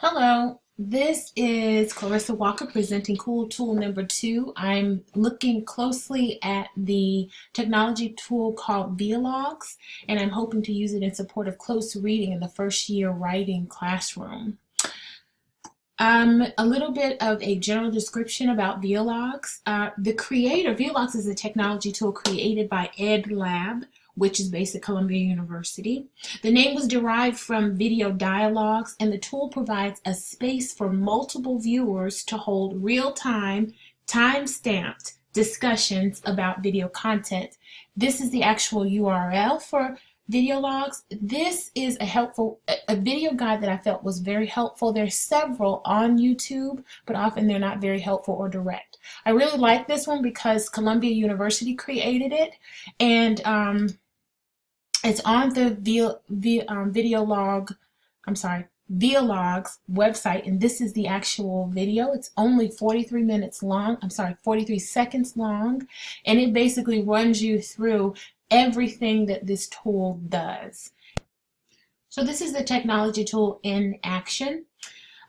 Hello, this is Clarissa Walker presenting Cool Tool number 2. I'm looking closely at the technology tool called Vialogues, and I'm hoping to use it in support of close reading in the first year writing classroom. A little bit of a general description about Vialogues. The creator, Vialogues is a technology tool created by EdLab, which is based at Columbia University. The name was derived from video dialogues, and the tool provides a space for multiple viewers to hold real-time, time-stamped discussions about video content. This is the actual URL for Vialogues. This is a video guide that I felt was very helpful. There's several on YouTube, but often they're not very helpful or direct. I really like this one because Columbia University created it, and it's on the Vialogues website, and this is the actual video. It's only 43 seconds long, and it basically runs you through everything that this tool does. So this is the technology tool in action.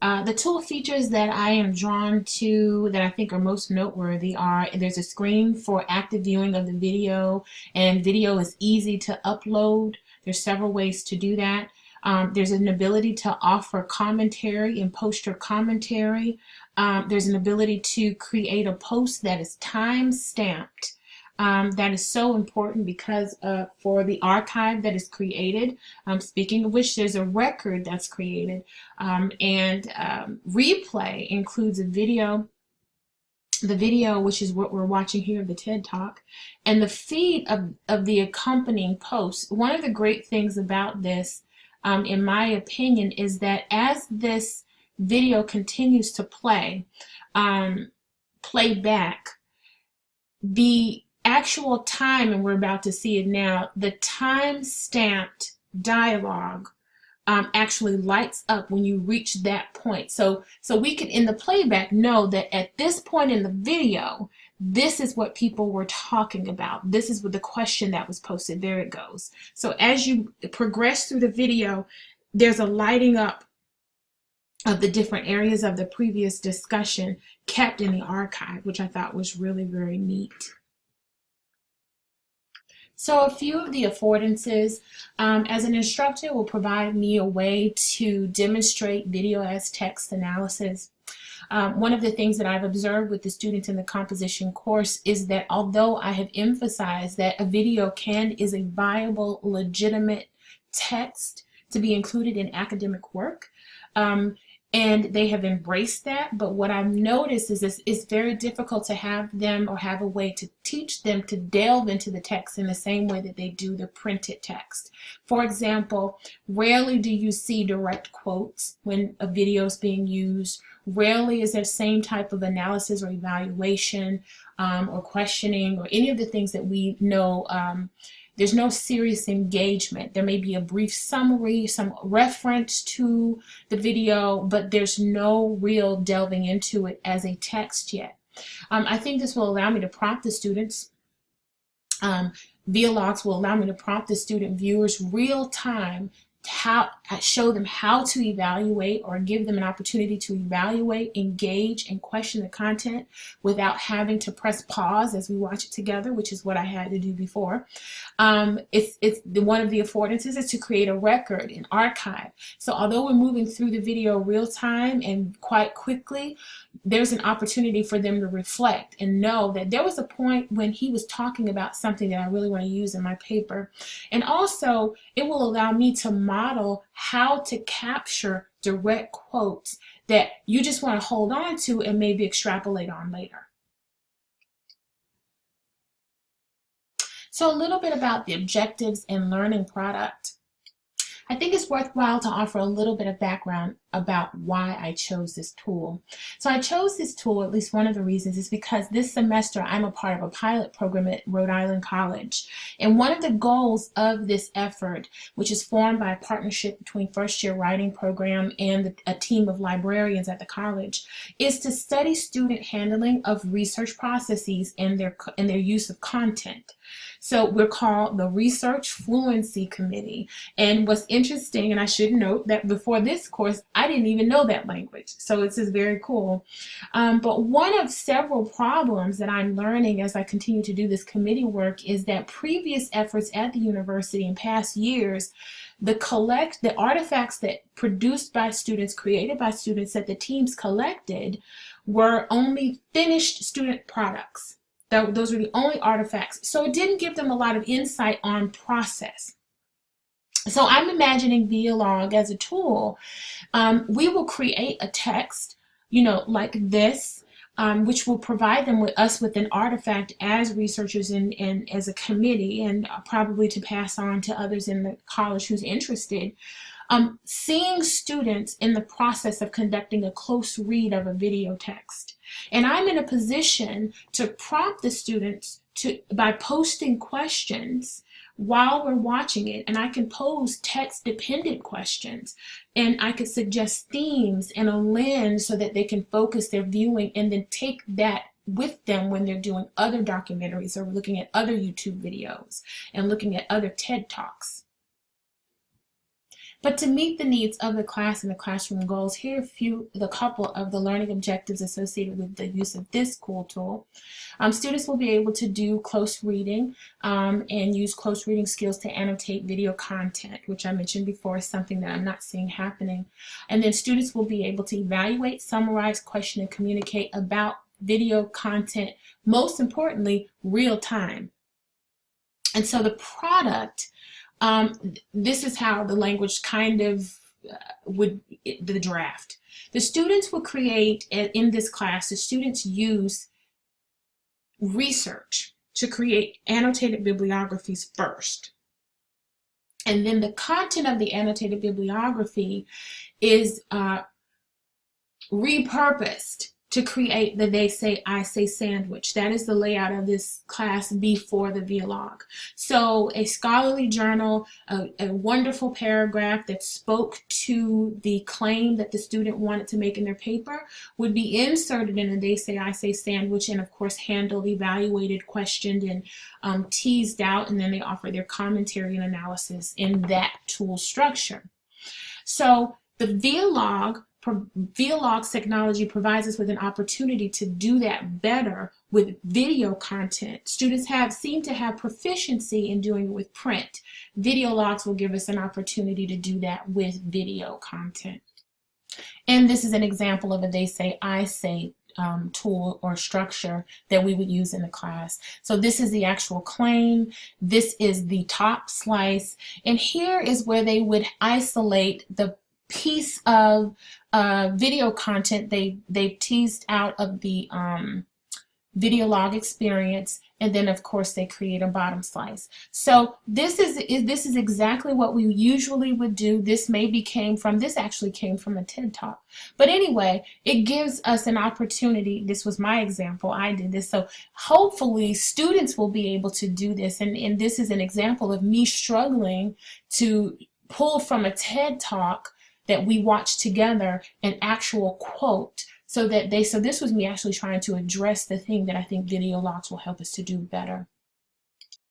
The tool features that I am drawn to that I think are most noteworthy are there's a screen for active viewing of the video, and video is easy to upload. There's several ways to do that. There's an ability to offer commentary and poster commentary. There's an ability to create a post that is time-stamped. That is so important because for the archive that is created, speaking of which, there's a record that's created, and replay includes a video, the video, which is what we're watching here, the TED Talk, and the feed of the accompanying posts. One of the great things about this, in my opinion, is that as this video continues to play back, the actual time, and we're about to see it now, the time-stamped dialogue actually lights up when you reach that point. So we can, in the playback, know that at this point in the video, this is what people were talking about. This is what the question that was posted. There it goes. So as you progress through the video, there's a lighting up of the different areas of the previous discussion kept in the archive, which I thought was really very neat. So a few of the affordances, as an instructor, will provide me a way to demonstrate video as text analysis. One of the things that I've observed with the students in the composition course is that although I have emphasized that a video is a viable, legitimate text to be included in academic work, and they have embraced that, but what I've noticed is it's very difficult to have them or have a way to teach them to delve into the text in the same way that they do the printed text. For example, rarely do you see direct quotes when a video is being used. Rarely is there same type of analysis or evaluation or questioning or any of the things that we know. There's no serious engagement. There may be a brief summary, some reference to the video, but there's no real delving into it as a text yet. I think this will allow me to prompt the students. Vialogues will allow me to prompt the student viewers real time, show them how to evaluate or give them an opportunity to evaluate, engage, and question the content without having to press pause as we watch it together, which is what I had to do before. One of the affordances is to create a record, an archive. So although we're moving through the video real time and quite quickly, there's an opportunity for them to reflect and know that there was a point when he was talking about something that I really want to use in my paper. And also, it will allow me to model how to capture direct quotes that you just want to hold on to and maybe extrapolate on later. So a little bit about the objectives and learning product. I think it's worthwhile to offer a little bit of background about why I chose this tool. So I chose this tool, at least one of the reasons, is because this semester I'm a part of a pilot program at Rhode Island College. And one of the goals of this effort, which is formed by a partnership between first year writing program and a team of librarians at the college, is to study student handling of research processes and their use of content. So we're called the Research Fluency Committee. And what's interesting, and I should note that before this course, I didn't even know that language. So this is very cool. But one of several problems that I'm learning as I continue to do this committee work is that previous efforts at the university in past years, the artifacts that produced by students, created by students that the teams collected were only finished student products. Those were the only artifacts. So it didn't give them a lot of insight on process. So I'm imagining Vialogue as a tool. We will create a text, like this, which will provide them with an artifact as researchers and as a committee, and probably to pass on to others in the college who's interested. Seeing students in the process of conducting a close read of a video text. And I'm in a position to prompt the students by posting questions while we're watching it, and I can pose text-dependent questions, and I could suggest themes and a lens so that they can focus their viewing and then take that with them when they're doing other documentaries or looking at other YouTube videos and looking at other TED Talks. But to meet the needs of the class and the classroom goals, here are the couple of the learning objectives associated with the use of this cool tool. Students will be able to do close reading and use close reading skills to annotate video content, which I mentioned before is something that I'm not seeing happening. And then students will be able to evaluate, summarize, question, and communicate about video content, most importantly, real time. And so the product, this is how the language kind of the draft. The students will create, in this class, the students use research to create annotated bibliographies first. And then the content of the annotated bibliography is repurposed to create the they say, I say sandwich. That is the layout of this class before the Vialogue. So a scholarly journal, a wonderful paragraph that spoke to the claim that the student wanted to make in their paper would be inserted in a they say, I say sandwich, and of course handled, evaluated, questioned, and teased out, and then they offer their commentary and analysis in that tool structure. So the Vialogues technology provides us with an opportunity to do that better with video content. Students seem to have proficiency in doing it with print. Vialogues will give us an opportunity to do that with video content. And this is an example of a they say, I say tool or structure that we would use in the class. So this is the actual claim. This is the top slice. And here is where they would isolate the piece of video content they've teased out of the Vialogue experience, and then of course they create a bottom slice. So this is exactly what we usually would do. This actually came from a TED Talk. But anyway, it gives us an opportunity. This was my example. I did this. So hopefully students will be able to do this. And this is an example of me struggling to pull from a TED Talk that we watched together an actual quote, so this was me actually trying to address the thing that I think Vialogues will help us to do better.